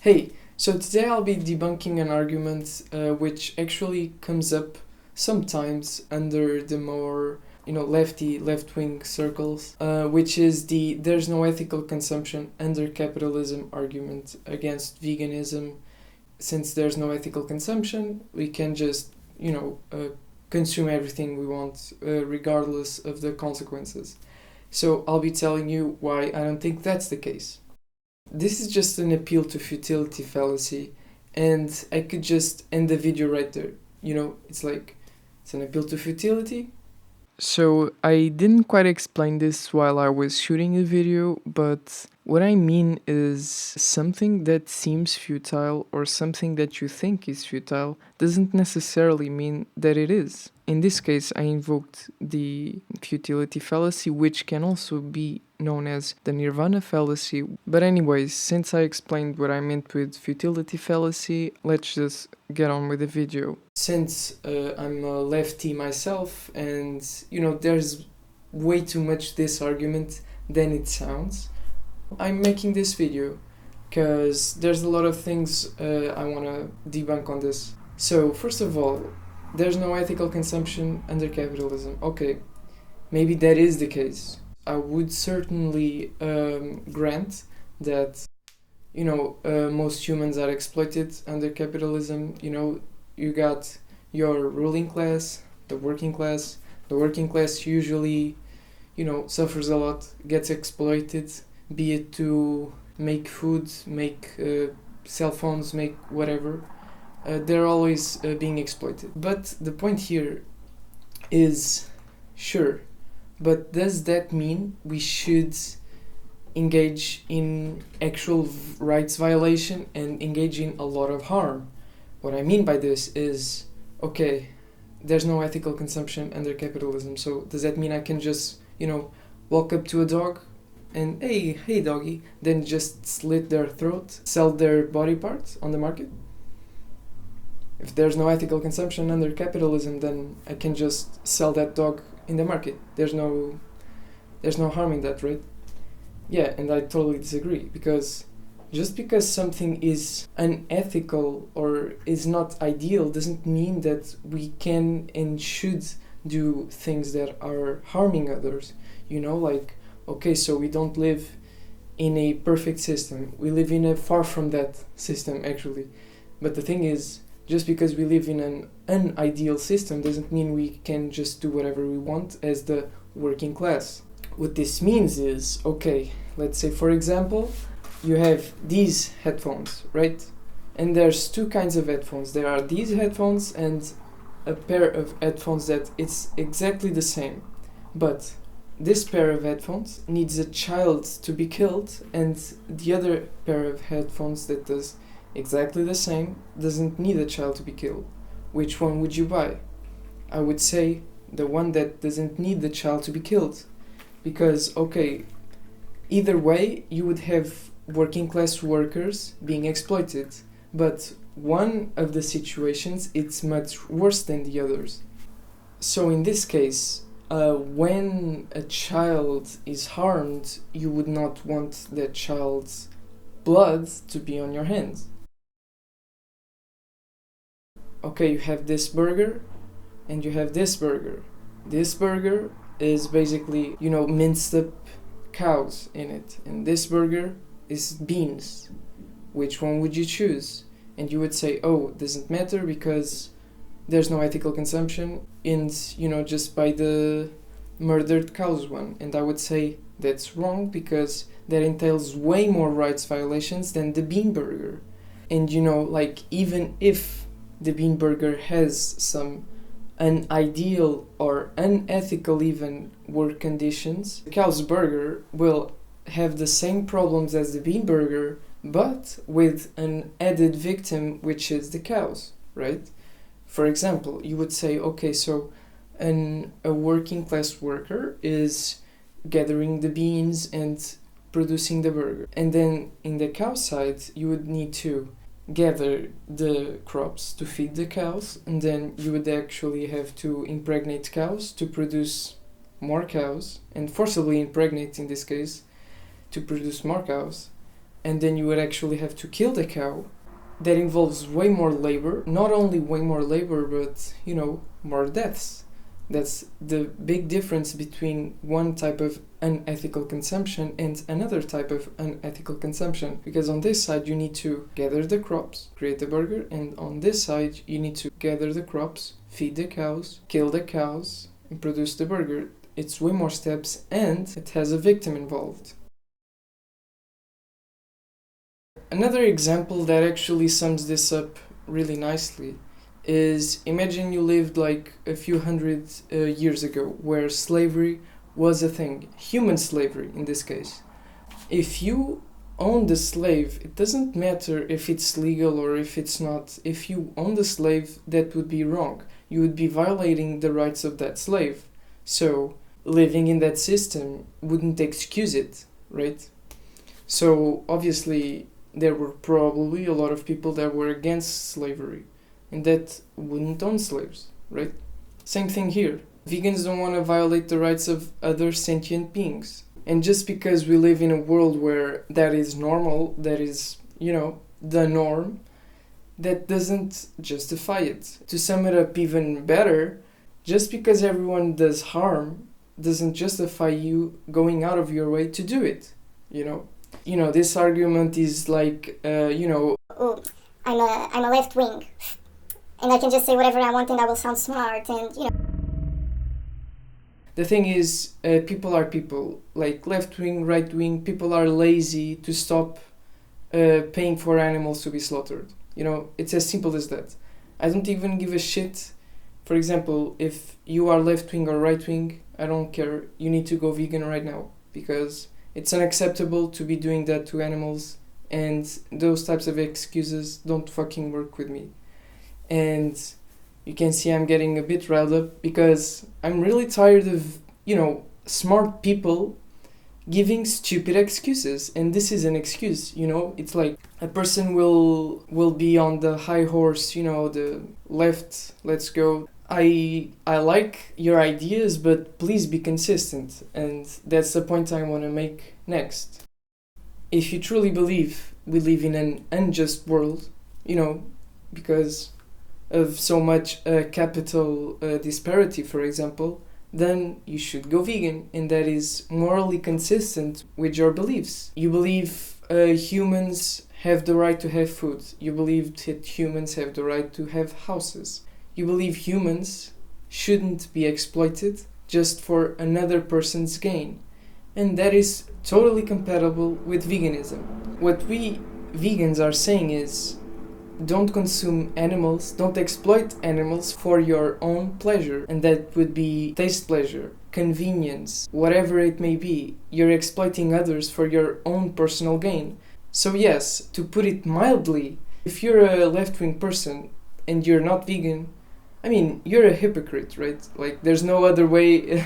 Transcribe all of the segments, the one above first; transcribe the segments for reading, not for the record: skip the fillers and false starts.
Hey, so today I'll be debunking an argument which actually comes up sometimes under the more, left-wing circles, which is the there's no ethical consumption under capitalism argument against veganism. Since there's no ethical consumption, we can just, consume everything we want, regardless of the consequences. So I'll be telling you why I don't think that's the case. This is just an appeal to futility fallacy, and I could just end the video right there. It's an appeal to futility. So I didn't quite explain this while I was shooting the video, but what I mean is something that seems futile or something that you think is futile doesn't necessarily mean that it is. In this case, I invoked the futility fallacy, which can also be known as the nirvana fallacy. But anyways, since I explained what I meant with futility fallacy, let's just get on with the video. Since I'm a lefty myself, and there's way too much this argument than it sounds, I'm making this video because there's a lot of things I want to debunk on this. So first of all, there's no ethical consumption under capitalism. Okay, maybe that is the case. I would certainly grant that most humans are exploited under capitalism. You got your ruling class, the working class. The working class usually suffers a lot, gets exploited, be it to make food, make cell phones, make whatever. They're always being exploited. But the point here is, sure, but does that mean we should engage in actual rights violation and engage in a lot of harm? What I mean by this is, okay, there's no ethical consumption under capitalism, so does that mean I can just, walk up to a dog and, hey doggy, then just slit their throat, sell their body parts on the market? If there's no ethical consumption under capitalism, then I can just sell that dog in the market. There's no harm in that, right? Yeah, and I totally disagree, because just because something is unethical or is not ideal doesn't mean that we can and should do things that are harming others. Okay, so we don't live in a perfect system. We live in a far from that system, actually. But the thing is, just because we live in an unideal system doesn't mean we can just do whatever we want as the working class. What this means is, okay, let's say for example, you have these headphones, right? And there's two kinds of headphones. There are these headphones and a pair of headphones that it's exactly the same. But this pair of headphones needs a child to be killed, and the other pair of headphones that does exactly the same doesn't need a child to be killed. Which one would you buy? I would say the one that doesn't need the child to be killed. Because, okay, either way, you would have working class workers being exploited. But one of the situations, it's much worse than the others. So in this case, when a child is harmed, you would not want that child's blood to be on your hands. Okay, you have this burger and you have this burger. This burger is basically, minced up cows in it. And this burger is beans. Which one would you choose? And you would say, oh, it doesn't matter because there's no ethical consumption, and, just buy the murdered cows one. And I would say that's wrong, because that entails way more rights violations than the bean burger. And, even if the bean burger has some unideal or unethical even work conditions, the cow's burger will have the same problems as the bean burger, but with an added victim, which is the cows, right? For example, you would say, okay, so a working class worker is gathering the beans and producing the burger. And then in the cow side, you would need to gather the crops to feed the cows, and then you would actually have to impregnate cows to produce more cows, and forcibly impregnate in this case to produce more cows. and then you would actually have to kill the cow. That involves way more labor, not only way more labor, but, more deaths. That's the big difference between one type of unethical consumption and another type of unethical consumption. Because on this side, you need to gather the crops, create the burger, and on this side, you need to gather the crops, feed the cows, kill the cows, and produce the burger. It's way more steps, and it has a victim involved. Another example that actually sums this up really nicely is, imagine you lived like a few hundred years ago, where slavery was a thing, human slavery in this case. If you own the slave, it doesn't matter if it's legal or if it's not. If you own the slave, that would be wrong. You would be violating the rights of that slave. So living in that system wouldn't excuse it, right? So obviously there were probably a lot of people that were against slavery and that wouldn't own slaves, right? Same thing here. Vegans don't want to violate the rights of other sentient beings. And just because we live in a world where that is normal, that is, the norm, that doesn't justify it. To sum it up even better, just because everyone does harm doesn't justify you going out of your way to do it, This argument is like, Oh, I'm a left wing, and I can just say whatever I want and I will sound smart, and The thing is, people are people. Like left wing, right wing, people are lazy to stop paying for animals to be slaughtered. It's as simple as that. I don't even give a shit. For example, if you are left wing or right wing, I don't care. You need to go vegan right now, because it's unacceptable to be doing that to animals, and those types of excuses don't fucking work with me. And you can see I'm getting a bit riled up because I'm really tired of, smart people giving stupid excuses. And this is an excuse, It's like a person will be on the high horse, the left, let's go. I like your ideas, but please be consistent. And that's the point I want to make next. If you truly believe we live in an unjust world, because of so much capital disparity, for example, then you should go vegan, and that is morally consistent with your beliefs. You believe humans have the right to have food. You believe that humans have the right to have houses. You believe humans shouldn't be exploited just for another person's gain. And that is totally compatible with veganism. What we vegans are saying is, don't consume animals, don't exploit animals for your own pleasure. And that would be taste pleasure, convenience, whatever it may be. You're exploiting others for your own personal gain. So yes, to put it mildly, if you're a left-wing person and you're not vegan, you're a hypocrite, right? Like, there's no other way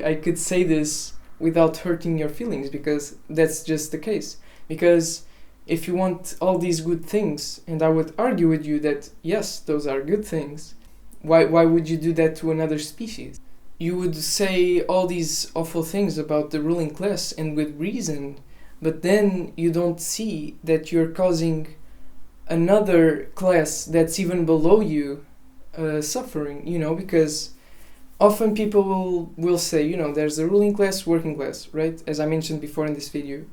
I could say this without hurting your feelings, because that's just the case. Because if you want all these good things, and I would argue with you that, yes, those are good things, why would you do that to another species? You would say all these awful things about the ruling class, and with reason, but then you don't see that you're causing another class that's even below you suffering, because often people will say, there's the ruling class, working class, right? As I mentioned before in this video.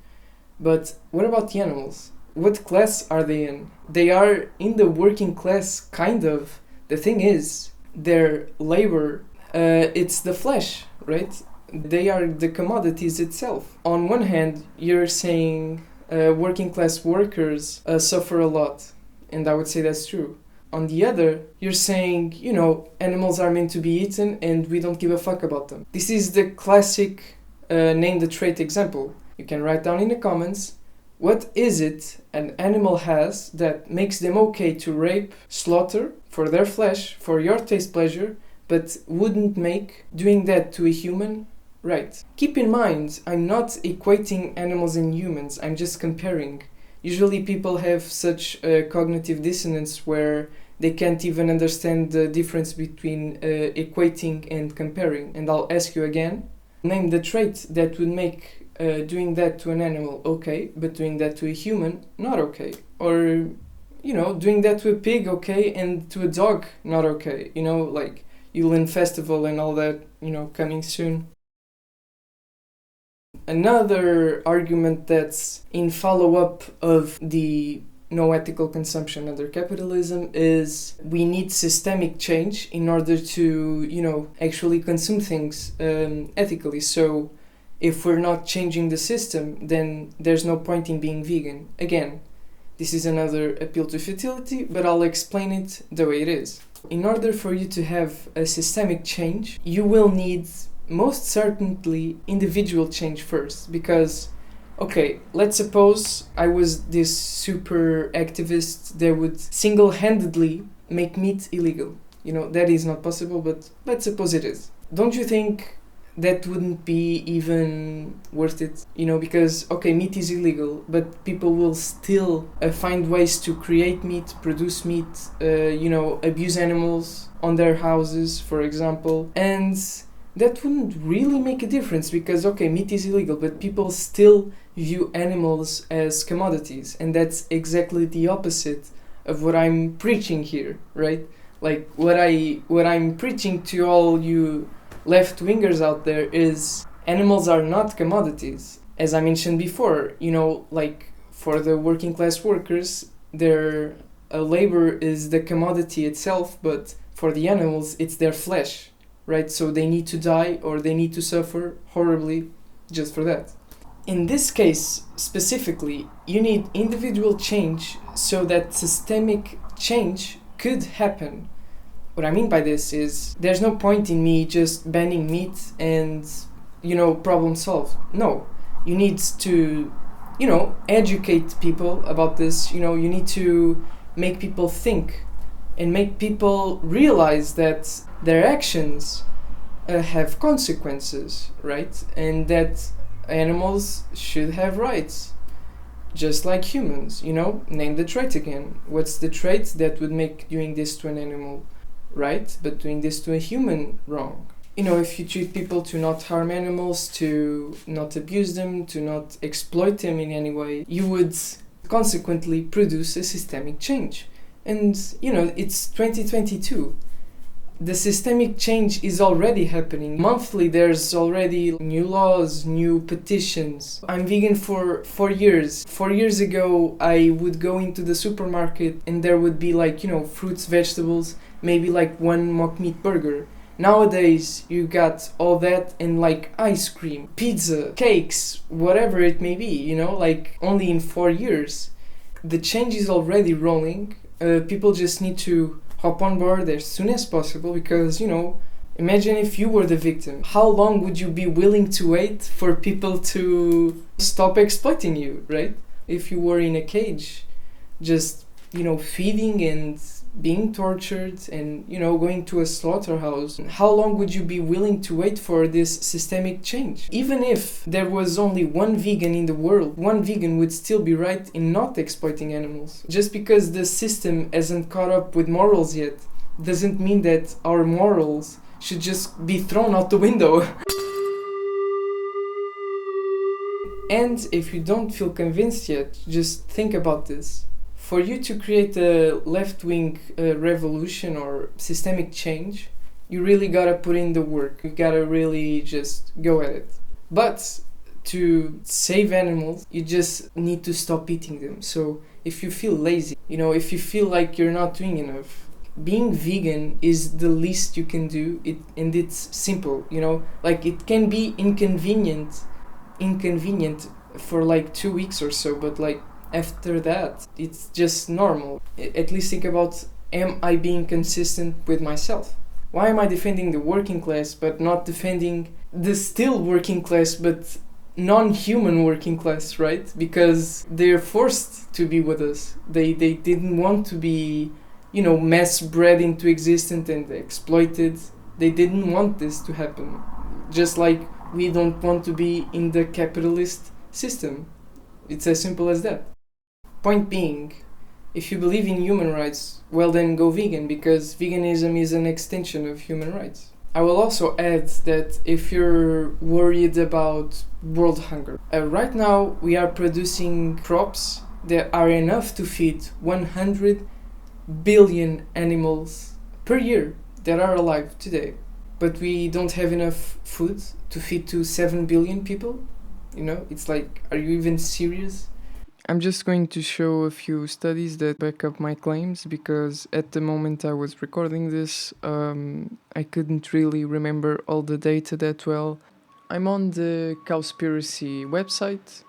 But what about the animals? What class are they in? They are in the working class, kind of. The thing is, their labor, it's the flesh, right? They are the commodities itself. On one hand, you're saying working class workers suffer a lot, and I would say that's true. On the other, you're saying, animals are meant to be eaten and we don't give a fuck about them. This is the classic name the trait example. You can write down in the comments, what is it an animal has that makes them okay to rape, slaughter, for their flesh, for your taste pleasure, but wouldn't make doing that to a human right? Keep in mind, I'm not equating animals and humans, I'm just comparing. Usually people have such cognitive dissonance where they can't even understand the difference between equating and comparing. And I'll ask you again, name the trait that would make doing that to an animal, okay, but doing that to a human, not okay. Or, doing that to a pig, okay, and to a dog, not okay. Like Yulin Festival and all that, coming soon. Another argument that's in follow-up of the no ethical consumption under capitalism is we need systemic change in order to, actually consume things ethically. So if we're not changing the system, then there's no point in being vegan. Again, this is another appeal to futility, but I'll explain it the way it is. In order for you to have a systemic change, you will need most certainly individual change first, because okay, let's suppose I was this super activist that would single-handedly make meat illegal. That is not possible, but let's suppose it is. Don't you think that wouldn't be even worth it? Because, okay, meat is illegal, but people will still find ways to create meat, produce meat, abuse animals on their houses, for example. And that wouldn't really make a difference because, okay, meat is illegal, but people still view animals as commodities. And that's exactly the opposite of what I'm preaching here, right? Like, what I'm preaching to all you left-wingers out there is animals are not commodities. As I mentioned before, like for the working class workers, their labor is the commodity itself, but for the animals, it's their flesh. Right, so they need to die or they need to suffer horribly just for that. In this case, specifically, you need individual change so that systemic change could happen. What I mean by this is there's no point in me just banning meat and, problem solved. No, you need to, educate people about this. You need to make people think and make people realize that their actions have consequences, right? And that animals should have rights, just like humans, Name the trait again. What's the trait that would make doing this to an animal right, but doing this to a human wrong? If you treat people to not harm animals, to not abuse them, to not exploit them in any way, you would consequently produce a systemic change. And, it's 2022. The systemic change is already happening. Monthly, there's already new laws, new petitions. I'm vegan for 4 years. 4 years ago, I would go into the supermarket and there would be fruits, vegetables, maybe one mock meat burger. Nowadays, you got all that and ice cream, pizza, cakes, whatever it may be, only in 4 years. The change is already rolling. People just need to hop on board as soon as possible because, imagine if you were the victim. How long would you be willing to wait for people to stop exploiting you, right? If you were in a cage, just, feeding and being tortured and, going to a slaughterhouse, how long would you be willing to wait for this systemic change? Even if there was only one vegan in the world, one vegan would still be right in not exploiting animals. Just because the system hasn't caught up with morals yet doesn't mean that our morals should just be thrown out the window. And if you don't feel convinced yet, just think about this. For you to create a left-wing revolution or systemic change, you really gotta put in the work. You gotta really just go at it. But to save animals, you just need to stop eating them. So if you feel lazy, if you feel like you're not doing enough, being vegan is the least you can do. And it's simple, it can be inconvenient for 2 weeks or so, but after that, it's just normal. At least think about, am I being consistent with myself? Why am I defending the working class but not defending the still working class but non-human working class, right? Because they're forced to be with us. They didn't want to be, mass bred into existence and exploited. They didn't want this to happen. Just like we don't want to be in the capitalist system. It's as simple as that. Point being, if you believe in human rights, well then go vegan, because veganism is an extension of human rights. I will also add that if you're worried about world hunger, right now we are producing crops that are enough to feed 100 billion animals per year that are alive today. But we don't have enough food to feed to 7 billion people. It's like, are you even serious? I'm just going to show a few studies that back up my claims, because at the moment I was recording this, I couldn't really remember all the data that well. I'm on the Cowspiracy website,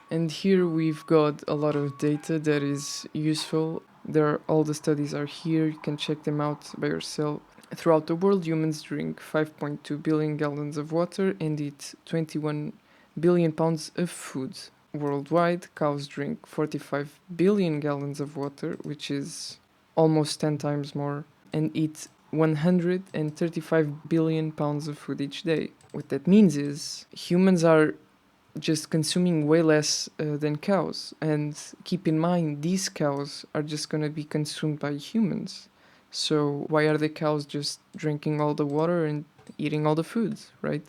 and here we've got a lot of data that is useful. All the studies are here, you can check them out by yourself. Throughout the world, humans drink 5.2 billion gallons of water and eat 21 billion pounds of food. Worldwide, cows drink 45 billion gallons of water, which is almost 10 times more, and eat 135 billion pounds of food each day. What that means is humans are just consuming way less than cows. And keep in mind, these cows are just going to be consumed by humans. So why are the cows just drinking all the water and eating all the food, right?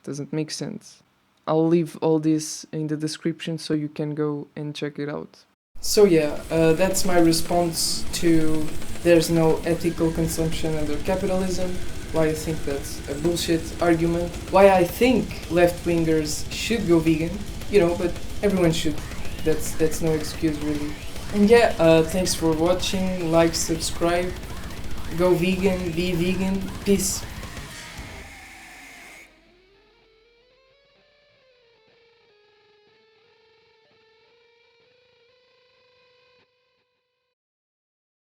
Doesn't make sense. I'll leave all this in the description so you can go and check it out. So yeah, that's my response to there's no ethical consumption under capitalism, why I think that's a bullshit argument, why I think left-wingers should go vegan, but everyone should. That's no excuse really. And yeah, thanks for watching, like, subscribe, go vegan, be vegan, peace.